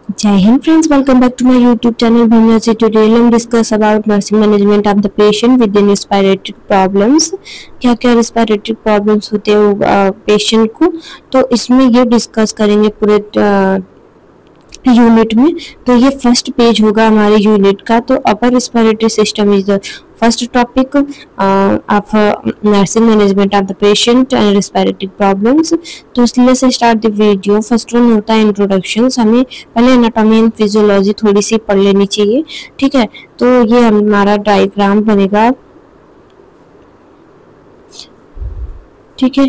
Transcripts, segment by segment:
Jai Hind friends, welcome back to my YouTube channel Bhimya Today हम discuss about nursing management of the patient within respiratory problems। क्या क्या respiratory problems होते हैं patient को, तो इसमें ये डिस्कस करेंगे पूरे यूनिट में। तो ये फर्स्ट पेज होगा हमारे यूनिट का। तो upper respiratory system is the first topic of nursing management of the patient and respiratory problems. तो इसलिए से start the video. First one होता है इंट्रोडक्शन। हमें पहले एनाटॉमी एंड फिजियोलॉजी थोड़ी सी पढ़ लेनी चाहिए, ठीक है। तो ये हमारा डायग्राम बनेगा, ठीक है।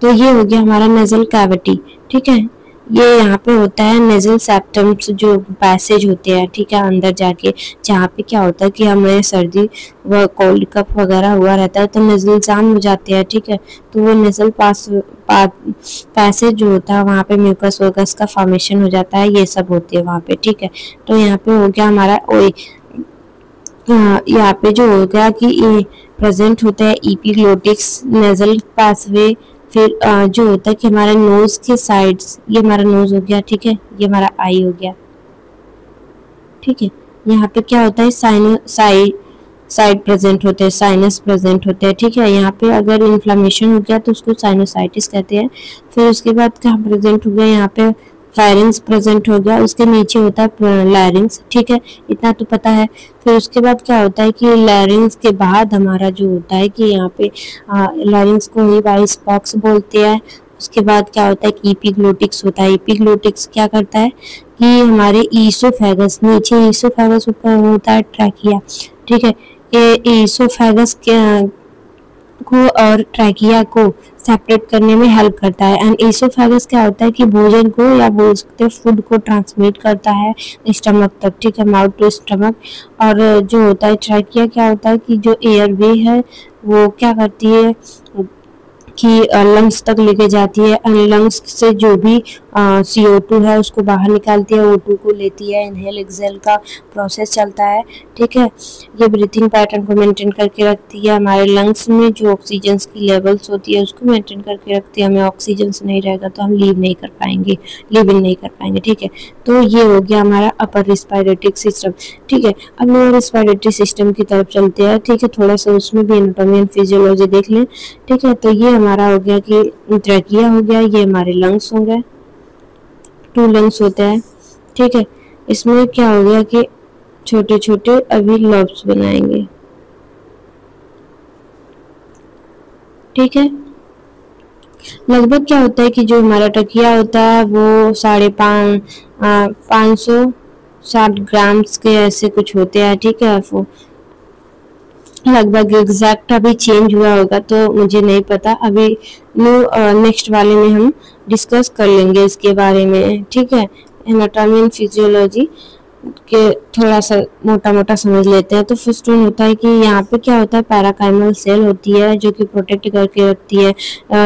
तो ये हो गया हमारा नेजल कैविटी, ठीक है। ये यहाँ पे होता है नेजल सेप्टम्स जो पैसेज होते हैं, ठीक है, अंदर जाके, जहाँ पे क्या होता है कि हमें सर्दी व कोल्ड कफ वगैरह हुआ रहता है तो नेजल जाम हो जाते हैं, ठीक है। तो वो नेजल पैसेज जो होता है वहाँ पे म्यूकस वगस का फॉर्मेशन हो जाता है, ये सब होते हैं वहाँ पे, ठीक है। तो यहाँ पे हो गया हमारा यहाँ पे जो हो गया कि प्रेजेंट होता है एपिग्लोटिक्स नेजल पासवे। फिर जो होता है कि हमारा नोज के साइड्स, ये हमारा नोज हो गया, ठीक है, ये हमारा आई हो गया, ठीक है। यहाँ पे क्या होता है साइड प्रेजेंट होते हैं, साइनस प्रेजेंट होते हैं, ठीक है। यहाँ पे अगर इन्फ्लेमेशन हो गया तो उसको साइनोसाइटिस कहते हैं। फिर उसके बाद क्या प्रेजेंट हो गया, यहाँ पे फेरिंग्स प्रेजेंट हो गया, उसके नीचे होता है लैरिंग्स, ठीक है, इतना तो पता है। फिर उसके बाद क्या होता है कि लैरिंग्स के बाद हमारा जो होता है कि यहाँ पे लैरिंग्स को ही वाइस बॉक्स बोलते हैं। उसके बाद क्या होता है कि एपिग्लोटिक्स होता है। एपिग्लोटिक्स क्या करता है कि हमारे ईसोफेगस, नीचे ईसोफेगस, ऊपर होता है ट्रैकिया, ठीक है। ये ईसोफेगस को और ट्रैकिया को सेपरेट करने में हेल्प करता है। एंड ईसोफेगस क्या होता है कि भोजन को या बोल सकते हैं फूड को ट्रांसमिट करता है स्टमक तक, ठीक है, माउथ टू स्टमक। और जो होता है ट्रैकिया क्या होता है कि जो एयर वे है वो क्या करती है कि लंग्स तक लेके जाती है एंड लंग्स से जो भी CO2 है उसको बाहर निकालती है, O2 को लेती है, इनहेल एक्सहेल का प्रोसेस चलता है, ठीक है। ये ब्रीथिंग पैटर्न को मेंटेन करके रखती है। हमारे लंग्स में जो ऑक्सीजन की लेवल्स होती है उसको मेंटेन करके रखती है। हमें ऑक्सीजन नहीं रहेगा तो हम लिव इन नहीं कर पाएंगे, ठीक है। तो ये हो गया हमारा अपर रिस्पिरेटरी सिस्टम, ठीक है। अब लोअर रिस्पिरेटरी सिस्टम की तरफ चलते हैं, ठीक है। थोड़ा सा उसमें भी एनाटॉमी एंड फिजियोलॉजी देख लें, ठीक है। तो ये हमारा हो गया कि ट्रैकिया हो गया, ये हमारे लंग्स हो गए, 2 लंग्स होते हैं, ठीक है। इसमें क्या हो गया कि छोटे छोटे अभी लॉब्स बनाएंगे, ठीक है। लगभग क्या होता है कि जो हमारा ट्रकिया होता है वो 560 ग्राम्स के ऐसे कुछ होते हैं, ठीक है। वो लगभग एग्जैक्ट अभी चेंज हुआ होगा तो मुझे नहीं पता, अभी नेक्स्ट वाले में हम डिस्कस कर लेंगे इसके बारे में, ठीक है। एनाटॉमी एंड फिजियोलॉजी के थोड़ा सा मोटा मोटा समझ लेते हैं। तो फर्स्ट वन होता है कि यहाँ पे क्या होता है, पैराकाइमल सेल होती है जो कि प्रोटेक्ट करके रखती है,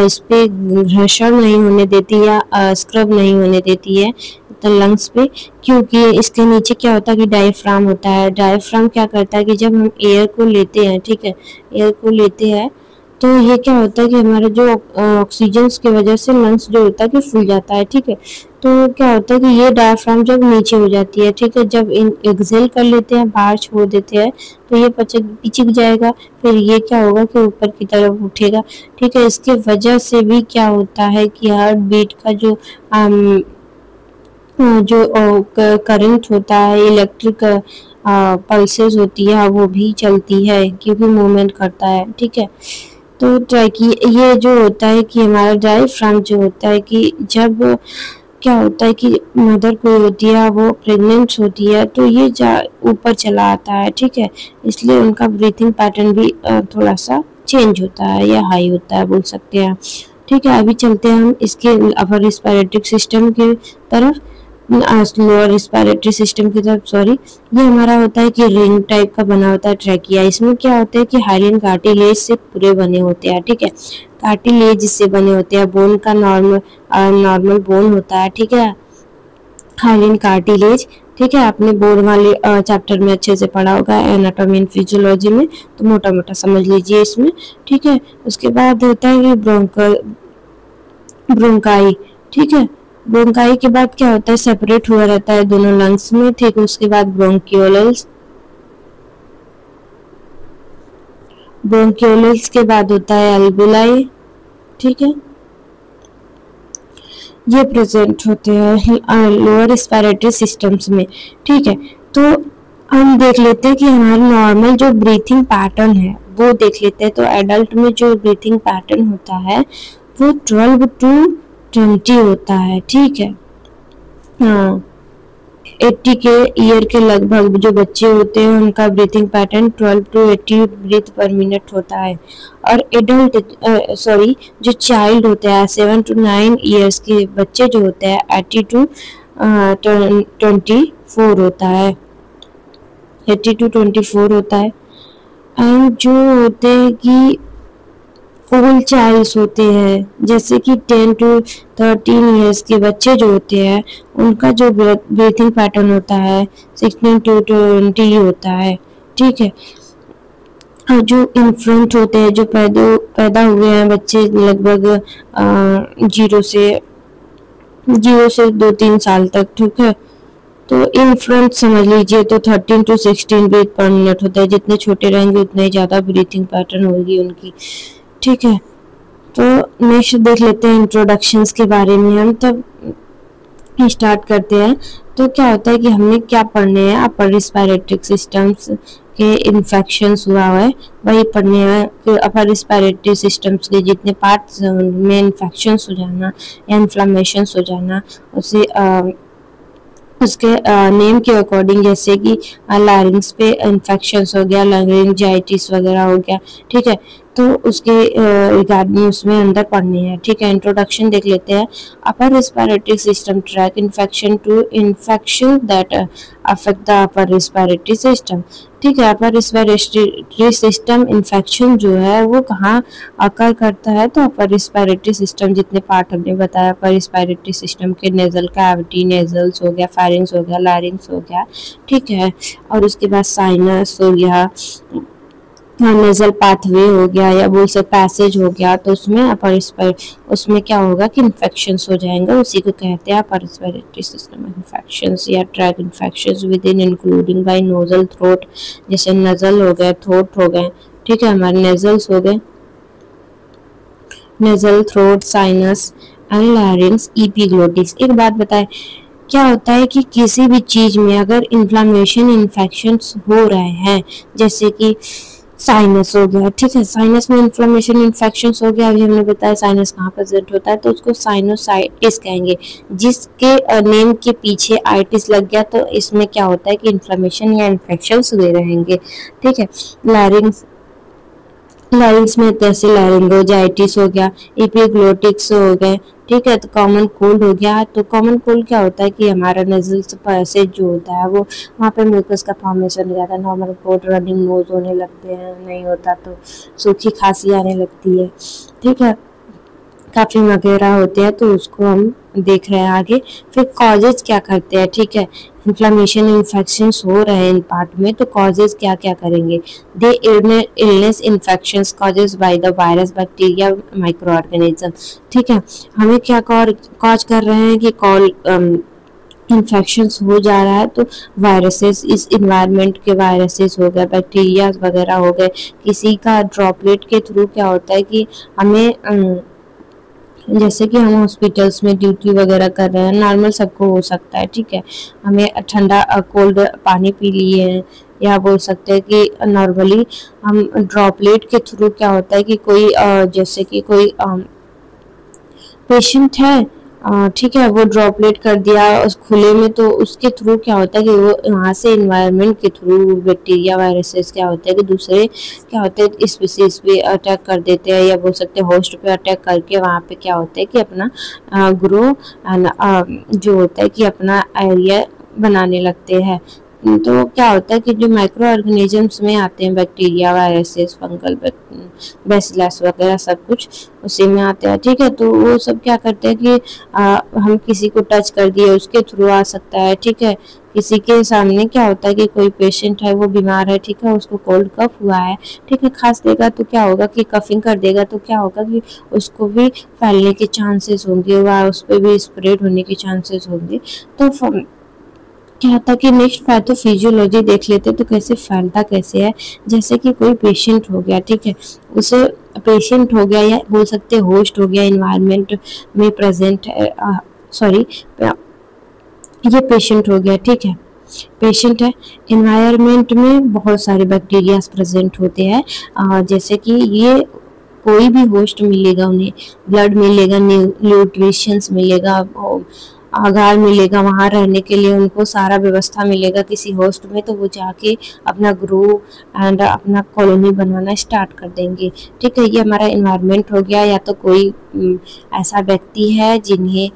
इस पे घर्षण नहीं होने देती या स्क्रब नहीं होने देती है तो लंग्स पे, क्योंकि इसके नीचे क्या होता है कि डायफ्राम होता है। डायफ्राम क्या करता है कि जब हम एयर को लेते हैं, ठीक है, एयर को लेते हैं तो ये क्या होता है कि हमारा जो ऑक्सीजन की वजह से लंग्स जो होता है कि फूल जाता है, ठीक है। तो क्या होता है कि ये डायफ्राम जब नीचे हो जाती है, ठीक है, जब एक्सहेल कर लेते हैं, बाहर छोड़ देते हैं तो ये पिचक जाएगा, फिर ये क्या होगा कि ऊपर की तरफ उठेगा, ठीक है। इसके वजह से भी क्या होता है कि हार्ट बीट का जो करंट होता है, इलेक्ट्रिक पल्सेस होती है, वो भी चलती है क्योंकि मूवमेंट करता है, ठीक है। तो ये जो होता है कि हमारा डायफ्राम जो होता है कि जब क्या होता है कि मदर कोई होती है वो प्रेग्नेंट होती है तो ये ऊपर चला आता है, ठीक है। इसलिए उनका ब्रीथिंग पैटर्न भी थोड़ा सा चेंज होता है या हाई होता है बोल सकते हैं, ठीक है। अभी चलते हैं हम इसके अपर रिस्पिरेटरी सिस्टम की तरफ, लोअर रिस्पिरेटरी सिस्टम की तरफ, सॉरी। ये हमारा होता है कि रिंग टाइप का बना होता है ट्रैकिया। इसमें क्या होता है कि हाइलिन कार्टिलेज से पूरे बने होते हैं, ठीक है, कार्टिलेज से बने होते हैं। बोन का नॉर्मल बोन होता है, ठीक है, हाइलिन कार्टिलेज, ठीक है। आपने बोन वाले चैप्टर में अच्छे से पढ़ा होगा एनाटॉमी एंड फिजियोलॉजी में, तो मोटा मोटा समझ लीजिए इसमें, ठीक है। उसके बाद होता है कि ब्रोंकाई, ठीक है, ब्रोंकाई के बाद क्या होता है, सेपरेट हुआ रहता है दोनों लंग्स में, ठीक है। उसके बाद ब्रोंकियोल्स, ब्रोंकियोल्स के बाद होता है एल्बुलाई, ठीक है। ये प्रेजेंट होते हैं लोअर रेस्पिरेटरी सिस्टम्स में, ठीक है। तो हम देख लेते हैं कि हमारा नॉर्मल जो ब्रीथिंग पैटर्न है वो देख लेते हैं। तो एडल्ट में जो ब्रीथिंग पैटर्न होता है वो 12 to 20 होता है, ठीक है। हाँ, 80 के ईयर के लगभग जो बच्चे होते हैं उनका breathing pattern 12 to 80 breath per minute होता है। और एडल्ट जो चाइल्ड होता है 7 to 9 ईयर्स के बच्चे जो होते हैं 80 to 24 होता है, 80 to 24 होता है। एंड जो होते हैं कि ओल्ड चाइल्ड्स होते हैं जैसे कि 10 to 13 ईयर्स के बच्चे जो होते हैं उनका जो ब्रीथिंग पैटर्न होता है 16 to 20 होता है, ठीक है। और जो इन्फेंट होते हैं, जो पैदा हुए हैं बच्चे लगभग 0 से 2-3 साल तक, ठीक है। तो इन्फेंट समझ लीजिए तो 13 to 16 ब्रीथ पर मिनट होता है। जितने छोटे रहेंगे उतने ही ज़्यादा ब्रीथिंग पैटर्न होगी उनकी, ठीक है। तो नेक्स्ट देख लेते हैं इंट्रोडक्शंस के बारे में। हम तब स्टार्ट करते हैं। तो क्या होता है कि हमने क्या पढ़ने हैं, अपर रिस्पिरेटरी सिस्टम्स के इन्फेक्शंस हुआ है वही पढ़ने हैं कि अपर रिस्पिरेटरी सिस्टम्स के जितने पार्ट्स में इन्फेक्शंस हो जाना या इन्फ्लामेशंस हो जाना उसे उसके नेम के अकॉर्डिंग, जैसे कि लारिंग्स पे इन्फेक्शंस हो गया, लारिंजाइटिस वगैरह हो गया, ठीक है। तो उसके रिगार्डिंग उसमें अंदर पढ़ने हैं, ठीक है। इंट्रोडक्शन देख लेते हैं। Upper respiratory system track infection to infection that affect the upper respiratory system, ठीक है। अपर रिस्पिरेटरी सिस्टम इन्फेक्शन जो है वो कहाँ अकर करता है, तो अपर रिस्पिरेटरी सिस्टम जितने पार्ट हमने बताया अपर रिस्पिरेटरी सिस्टम के, नेजल कैविटी, नेजल्स हो गया, फेरिंग्स हो गया, लारिंग्स हो गया, ठीक है। और उसके बाद साइनस हो गया, नेजल पाथवे हो गया या बोल से पैसेज हो गया, तो उसमें क्या होगा कि इन्फेक्शंस हो जाएंगे, उसी को कहते हैं अपर रिस्पिरेटरी सिस्टम इन्फेक्शंस या tract infections with in including by nasal, throat, जैसे नजल हो गए, थ्रोट हो गए, ठीक है। हमारे नेजल्स हो गए, nasal, throat, sinus and larynx, epiglottis. एक बात बताए, क्या होता है कि किसी भी चीज में अगर इन्फ्लामेशन इन्फेक्शंस हो रहे हैं, जैसे कि साइनस हो गया, ठीक है, साइनस में इन्फ्लेमेशन इन्फेक्शंस हो गया, अभी हमने बताया साइनस कहाँ प्रेजेंट होता है, तो उसको साइनोसाइटिस कहेंगे। जिसके नेम के पीछे आइटिस लग गया तो इसमें क्या होता है कि इन्फ्लेमेशन या इन्फेक्शंस हुए रहेंगे, ठीक है। लैरिंग्स में जैसे लैरिंगोजाइटिस हो गया, एपिग्लोटिक्स हो गए, ठीक है। तो कॉमन कोल्ड हो गया। तो कॉमन कोल्ड क्या होता है कि हमारा नजल से जो होता है वो वहाँ पे म्यूकस का फॉर्मेशन हो जाता है, नॉर्मल कोल्ड, रनिंग नोज होने लगते हैं, नहीं होता तो सूखी खांसी आने लगती है, ठीक है, काफी वगैरह होते हैं। तो उसको हम देख रहे हैं आगे। फिर कॉजेज क्या करते हैं, ठीक है, इन्फ्लामेशन इन्फेक्शंस हो रहे हैं इन पार्ट में, तो कॉजेज क्या क्या करेंगे, they illness infections causes by the virus, bacteria, microorganism, ठीक है। हमें क्या कॉज कर रहे हैं कि इन्फेक्शंस हो जा रहा है, तो वायरसेस, इस इन्वायरमेंट के वायरसेस हो गए, बैक्टीरिया वगैरह हो गए, किसी का ड्रॉपलेट के थ्रू क्या होता है कि हमें जैसे कि हम हॉस्पिटल्स में ड्यूटी वगैरह कर रहे हैं, नॉर्मल सबको हो सकता है, ठीक है, हमें ठंडा कोल्ड पानी पी लिए हैं, या बोल सकते हैं कि नॉर्मली हम ड्रॉपलेट के थ्रू क्या होता है कि कोई जैसे कि कोई पेशेंट है, ठीक है, वो ड्रॉपलेट कर दिया उस खुले में, तो उसके थ्रू क्या होता है कि वो वहाँ से इन्वायरमेंट के थ्रू बैक्टीरिया, वायरसेस क्या होता है कि दूसरे क्या होते हैं स्पीसीज पे अटैक कर देते हैं, या बोल सकते हैं होस्ट पे अटैक करके वहाँ पे क्या होता है कि अपना ग्रो जो होता है कि अपना एरिया बनाने लगते हैं। तो क्या होता है कि जो माइक्रो ऑर्गेनिजम्स में आते हैं बैक्टीरिया, वायरसेस, फंगल, बैसिलस वगैरह सब कुछ उसी में आते हैं, ठीक है। तो वो सब क्या करते हैं कि हम किसी को टच कर दिए उसके थ्रू आ सकता है, ठीक है। किसी के सामने क्या होता है कि कोई पेशेंट है वो बीमार है, ठीक है, उसको कोल्ड कफ हुआ है, ठीक है, खांस देगा तो क्या होगा कि कफिंग कर देगा तो क्या होगा कि उसको भी फैलने के चांसेस होंगे, वह उस पर भी स्प्रेड होने के चांसेस होंगे। तो क्या होता है कि नेक्स्ट पैथोफिजियोलॉजी देख लेते तो कैसे फैलता कैसे है। जैसे कि कोई पेशेंट हो गया, ठीक है, उसे पेशेंट हो गया या बोल सकते होस्ट हो गया, इन्वायरमेंट में प्रेजेंट है, सॉरी ये पेशेंट हो गया, ठीक है, पेशेंट है, इन्वायरमेंट में बहुत सारे बैक्टीरिया प्रेजेंट होते हैं। जैसे कि ये कोई भी होस्ट मिलेगा उन्हें ब्लड मिलेगा, न्यूट्रिशंस मिलेगा, आहार मिलेगा, वहाँ रहने के लिए उनको सारा व्यवस्था मिलेगा किसी होस्ट में, तो वो जाके अपना ग्रो एंड अपना कॉलोनी बनाना स्टार्ट कर देंगे, ठीक है। ये हमारा इन्वायरमेंट हो गया। या तो कोई ऐसा व्यक्ति है जिन्हें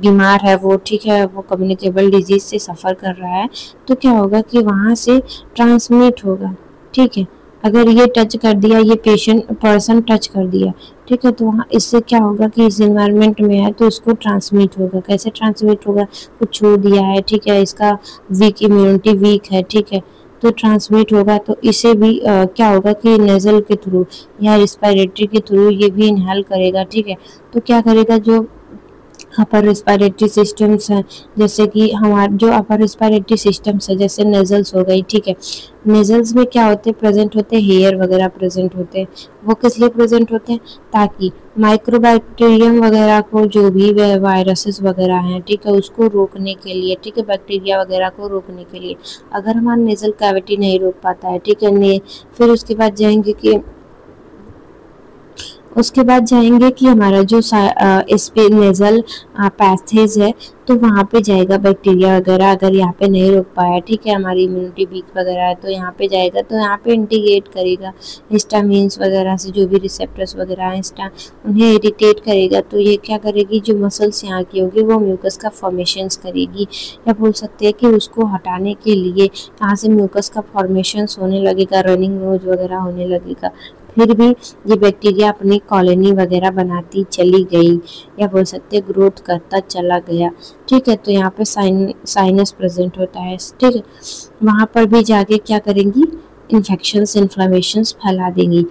बीमार है वो, ठीक है, वो कम्युनिकेबल डिजीज से सफ़र कर रहा है, तो क्या होगा कि वहाँ से ट्रांसमिट होगा, ठीक है। अगर ये टच कर दिया, ये पर्सन टच कर दिया, ठीक है, तो वहाँ इससे क्या होगा कि इस इन्वायरमेंट में है तो इसको ट्रांसमिट होगा। कैसे ट्रांसमिट होगा, कुछ छू दिया है, ठीक है, इसका इम्यूनिटी वीक है, ठीक है, तो ट्रांसमिट होगा। तो इसे भी क्या होगा कि नेजल के थ्रू या रिस्पायरेटरी के थ्रू ये भी इनहेल करेगा, ठीक है। तो क्या करेगा, जो अपर रिस्पायरेटरी सिस्टम्स हैं, जैसे कि हमारे जो अपर रिस्पायरेटरी सिस्टम्स है जैसे नेजल्स हो गई, ठीक है, नेजल्स में क्या होते हैं, प्रेजेंट होते हैं हेयर वगैरह प्रेजेंट होते हैं। वो किस लिए प्रेजेंट होते हैं, ताकि माइक्रोबैक्टीरियम वगैरह को, जो भी वायरसेस वगैरह हैं, ठीक है, उसको रोकने के लिए, ठीक है, बैक्टीरिया वगैरह को रोकने के लिए। अगर हमारा नेजल कैविटी नहीं रोक पाता है, ठीक है, फिर उसके बाद जाएंगे कि हमारा जो इस पे नेजल पैसेज है तो वहाँ पे जाएगा बैक्टीरिया वगैरह। अगर यहाँ पे नहीं रोक पाया, ठीक है, हमारी इम्यूनिटी वीक वगैरह है, तो यहाँ पे जाएगा, तो यहाँ पे इंटीग्रेट करेगा हिस्टामिन्स वगैरह से, जो भी रिसेप्टर्स वगैरह हैं उन्हें इरिटेट करेगा। तो ये क्या करेगी, जो मसल्स यहाँ की होगी वो म्यूकस का फॉर्मेशंस करेगी, या बोल सकते हैं कि उसको हटाने के लिए यहाँ से म्यूकस का फॉर्मेशंस होने लगेगा, रनिंग नोज वगैरह होने लगेगा। फिर भी ये बैक्टीरिया अपनी कॉलोनी वगैरह बनाती चली गई, या बोल सकते हैं ग्रोथ करता चला गया, ठीक है। तो यहाँ पे साइनस प्रेजेंट होता है, ठीक है, वहाँ पर भी जाके क्या करेंगी, इन्फेक्शंस, इन्फ्लेमेशंस फैला देंगी।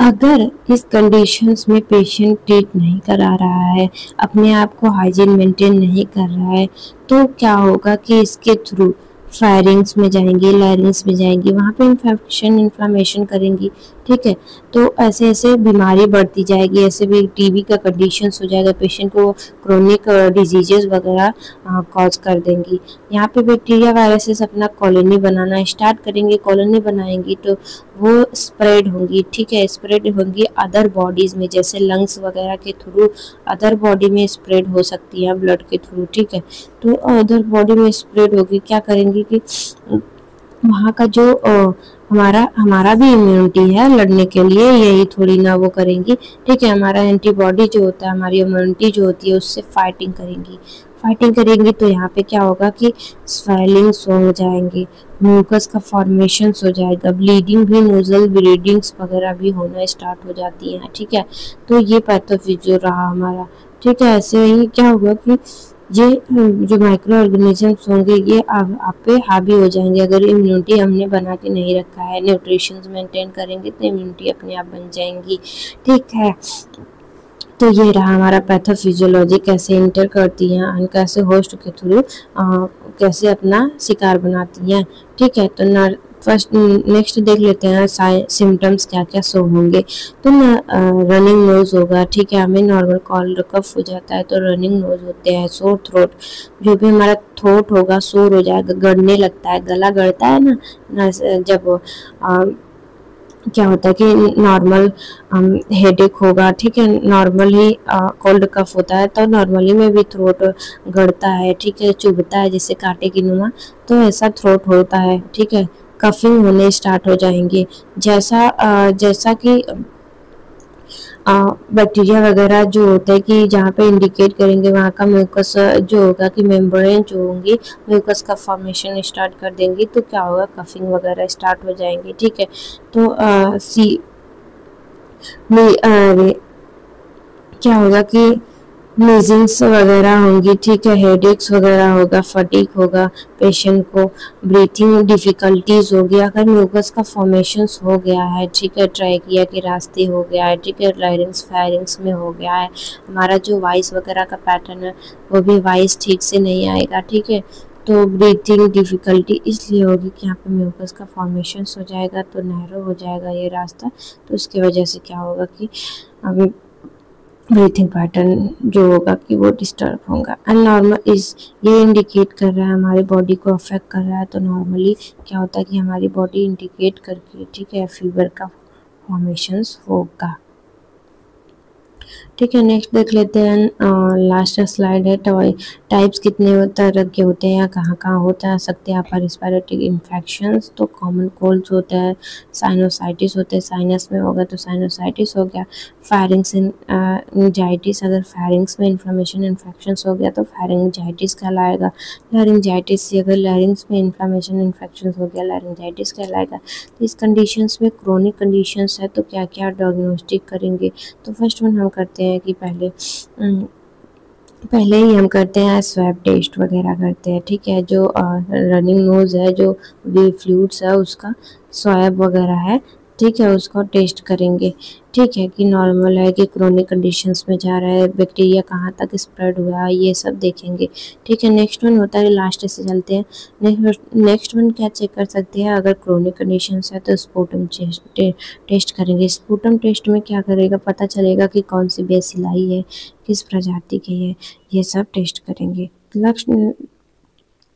अगर इस कंडीशंस में पेशेंट ट्रीट नहीं करा रहा है, अपने आप को हाइजीन मेंटेन नहीं कर रहा है, तो क्या होगा कि इसके थ्रू फायरिंग्स में जाएंगी, लैरिंग्स में जाएंगी, वहाँ पे इन्फ्लेमेशन करेंगी, ठीक है। तो ऐसे ऐसे बीमारी बढ़ती जाएगी, ऐसे भी टीबी का कंडीशंस हो जाएगा, पेशेंट को क्रोनिक डिजीजेस वगैरह कॉज कर देंगी। यहाँ पे बैक्टीरिया वायरसेस अपना कॉलोनी बनाना स्टार्ट करेंगे, कॉलोनी बनाएंगी तो वो स्प्रेड होंगी, ठीक है, स्प्रेड होंगी अदर बॉडीज़ में, जैसे लंग्स वगैरह के थ्रू अदर बॉडी में स्प्रेड हो सकती है, ब्लड के थ्रू, ठीक है। तो अदर बॉडी में स्प्रेड होगी, क्या करेंगी कि वहाँ का जो हमारा भी इम्यूनिटी है लड़ने के लिए, यही थोड़ी ना वो करेंगी, ठीक है, हमारा एंटीबॉडी जो होता है, हमारी इम्यूनिटी जो होती है उससे फाइटिंग करेंगी। तो यहाँ पे क्या होगा कि स्वेलिंग्स हो जाएंगे, म्यूकस का फॉर्मेशन हो जाएगा, ब्लीडिंग भी, नोजल ब्लीडिंग्स वगैरह भी होना स्टार्ट हो जाती हैं, ठीक है। तो ये पैथोफिजियो रहा हमारा, ठीक है। ऐसे ही क्या होगा कि ये जो माइक्रो ऑर्गेनिजम्स होंगे ये आप पे हावी हो जाएंगे। अगर इम्यूनिटी हमने बना के नहीं रखा है, न्यूट्रिशंस मेंटेन करेंगे तो इम्यूनिटी अपने आप बन जाएंगी, ठीक है। तो ये रहा हमारा पैथोफिजियोलॉजी, कैसे इंटर करती हैं और कैसे होस्ट के थ्रू कैसे अपना शिकार बनाती हैं, ठीक है। तो फर्स्ट नेक्स्ट देख लेते हैं सिम्टम्स क्या क्या शो होंगे। तो रनिंग नोज होगा, ठीक है, हमें नॉर्मल कॉल्ड कफ हो जाता है तो रनिंग नोज होते हैं, सोर थ्रोट, जो भी हमारा थ्रोट होगा सोर हो जाएगा, गड़ने लगता है, गला गड़ता है ना जब क्या होता है कि नॉर्मल हेडेक होगा, ठीक है, नॉर्मल ही कोल्ड कफ होता है तो नॉर्मली में भी थ्रोट गड़ता है, ठीक है, चुभता है जैसे कांटे की नुमा, तो ऐसा थ्रोट होता है, ठीक है। कफिंग होने स्टार्ट हो जाएंगे, जैसा कि बैक्टीरिया वगैरह जो होता है कि जहाँ पे इंडिकेट करेंगे वहाँ का म्यूकस जो होगा कि मेम्ब्रेन जो होंगी म्यूकस का फॉर्मेशन स्टार्ट कर देंगी, तो क्या होगा कफिंग वगैरह स्टार्ट हो जाएंगी। ठीक है, तो क्या होगा कि मीजिंग्स वगैरह होंगी। ठीक है, हेडेक्स वगैरह होगा, फटीक होगा, पेशेंट को ब्रीथिंग डिफ़िकल्टीज होगी अगर म्यूकस का फॉर्मेशंस हो गया है। ठीक है, ट्रैकिया के रास्ते हो गया है। ठीक है, लायरिंग्स फायरिंग्स में हो गया है। हमारा जो वॉइस वगैरह का पैटर्न है वो भी वॉइस ठीक से नहीं आएगा। ठीक है, तो ब्रीथिंग डिफ़िकल्टी इसलिए होगी कि यहाँ पे म्यूकस का फॉर्मेशंस हो जाएगा, तो नैरो हो जाएगा ये रास्ता, तो उसकी वजह से क्या होगा कि ब्रीथिंग पैटर्न जो होगा कि वो डिस्टर्ब होगा। एंड नॉर्मल इस ये इंडिकेट कर रहा है हमारी बॉडी को अफेक्ट कर रहा है, तो नॉर्मली क्या होता है कि हमारी बॉडी इंडिकेट करके ठीक है फीवर का फॉर्मेशंस होगा। ठीक है, नेक्स्ट देख लेते हैं। लास्ट स्लाइड है, टाइप्स कितने तरह के होते हैं या कहाँ कहाँ होता सकते हैं पर रिस्पिरेटरी इन्फेक्शंस। तो कॉमन कोल्ड्स होता है, साइनोसाइटिस होते हैं, साइनस में होगा तो साइनोसाइटिस हो गया। फेरिंग्स एंजाइटिस, अगर फेरिंग्स में इन्फ्लेमेशन इन्फेक्शंस हो गया तो फेरिंजाइटिस कहलाएगा। लैरिंजाइटिस, अगर लैरिंग्स में इन्फ्लेमेशन इन्फेक्शंस हो गया लैरिंजाइटिस कहलाएगा। तो इस कंडीशंस में क्रोनिक कंडीशंस है तो क्या क्या डायग्नोस्टिक करेंगे। तो फर्स्ट वन हम करते हैं कि पहले ही हम करते हैं स्वैब टेस्ट वगैरह करते हैं। ठीक है, जो रनिंग नोज है, जो वे फ्लूइड्स है उसका स्वैब वगैरह है, ठीक है, उसको टेस्ट करेंगे। ठीक है, कि नॉर्मल है कि क्रोनिक कंडीशंस में जा रहा है, बैक्टीरिया कहाँ तक स्प्रेड हुआ है, ये सब देखेंगे। ठीक है, नेक्स्ट वन होता है, लास्ट से चलते हैं। नेक्स्ट वन क्या चेक कर सकते हैं, अगर क्रोनिक कंडीशंस है तो स्पूटम टेस्ट करेंगे। स्पूटम टेस्ट में क्या करेगा, पता चलेगा कि कौन सी बेसिलाई है, किस प्रजाति की है, ये सब टेस्ट करेंगे।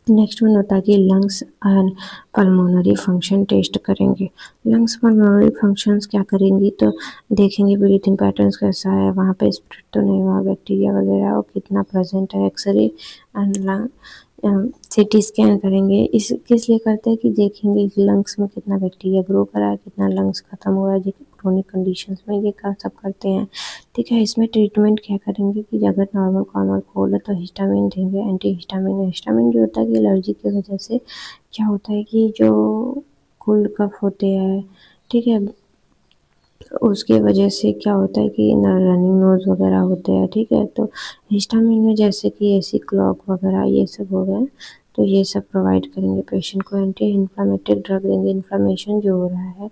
नेक्स्ट वन होता है कि lungs and pulmonary function test करेंगे। लंग्स पल्मोनरी फंक्शंस क्या करेंगी, तो देखेंगे ब्रीथिंग पैटर्न्स कैसा है, वहाँ पे स्प्रेड तो नहीं हुआ बैक्टीरिया वगैरह और कितना प्रेजेंट है। X-ray and lung CT scan करेंगे। इस किस लिए करते हैं कि देखेंगे कि लंग्स में कितना बैक्टीरिया ग्रो करा है, कितना लंग्स ख़त्म हुआ है। जो क्रोनिक कंडीशंस में ये सब करते हैं। ठीक है, इसमें ट्रीटमेंट क्या करेंगे कि अगर नॉर्मल कॉमन कोल्ड है तो हिस्टामिन देंगे, एंटी हिस्टामिन। हिस्टामिन जो होता है कि एलर्जी की वजह से क्या होता है कि जो कोल्ड कफ होते हैं, ठीक है, उसके वजह से क्या होता है कि रनिंग नोज वगैरह होते हैं। ठीक है, तो हिस्टामिन में जैसे कि एसी क्लॉक वगैरह ये सब हो गए, तो ये सब प्रोवाइड करेंगे पेशेंट को। एंटी इन्फ्लामेटरी ड्रग देंगे। इन्फ्लामेशन जो हो रहा है,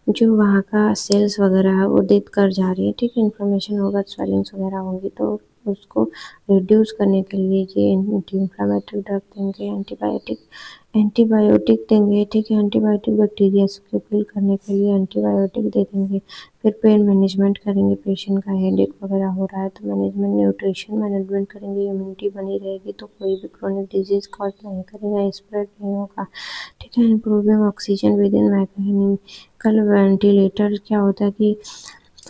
जो वहाँ का सेल्स वगैरह है वो देख कर जा रही है। ठीक है, इन्फ्लामेशन होगा, स्वेलिंग्स वगैरह होंगी, तो उसको रिड्यूस करने के लिए ये एंटी इन्फ्लामेटरी ड्रग देंगे। एंटीबायोटिक देंगे। ठीक है, एंटीबायोटिक बैक्टीरिया को किल करने के लिए एंटीबायोटिक दे देंगे। फिर पेन मैनेजमेंट करेंगे, पेशेंट का हेडेक वगैरह हो रहा है तो मैनेजमेंट, न्यूट्रिशन मैनेजमेंट करेंगे। इम्यूनिटी बनी रहेगी तो कोई भी क्रोनिक डिजीज कॉज नहीं करेगा, स्प्रेड नहीं होगा। ठीक है, improving oxygen with in mechanical ventilator. क्या होता है कि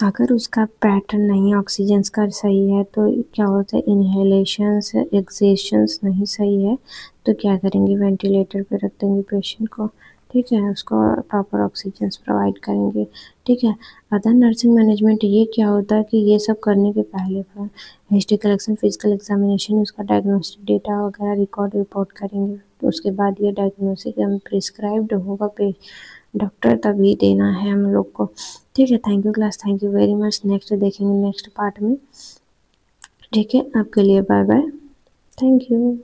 अगर उसका पैटर्न नहीं ऑक्सीजन का सही है तो क्या होता है, इनहेलेशंस एक्सेशंस नहीं सही है, तो क्या करेंगे, वेंटिलेटर पे रख देंगे पेशेंट को। ठीक है, उसको प्रॉपर ऑक्सीजन प्रोवाइड करेंगे। ठीक है, अदर नर्सिंग मैनेजमेंट ये क्या होता है कि ये सब करने के पहले पर हिस्ट्री कलेक्शन, फिजिकल एग्जामिनेशन, उसका डायग्नोस्टिक डेटा वगैरह रिपोर्ट करेंगे। तो उसके बाद ये डायग्नोस्टिक प्रिस्क्राइब्ड होगा पे डॉक्टर, तभी देना है हम लोग को। ठीक है, thank you class, thank you very much. Next देखेंगे नेक्स्ट पार्ट में। ठीक है, आपके लिए बाय बाय, थैंक यू।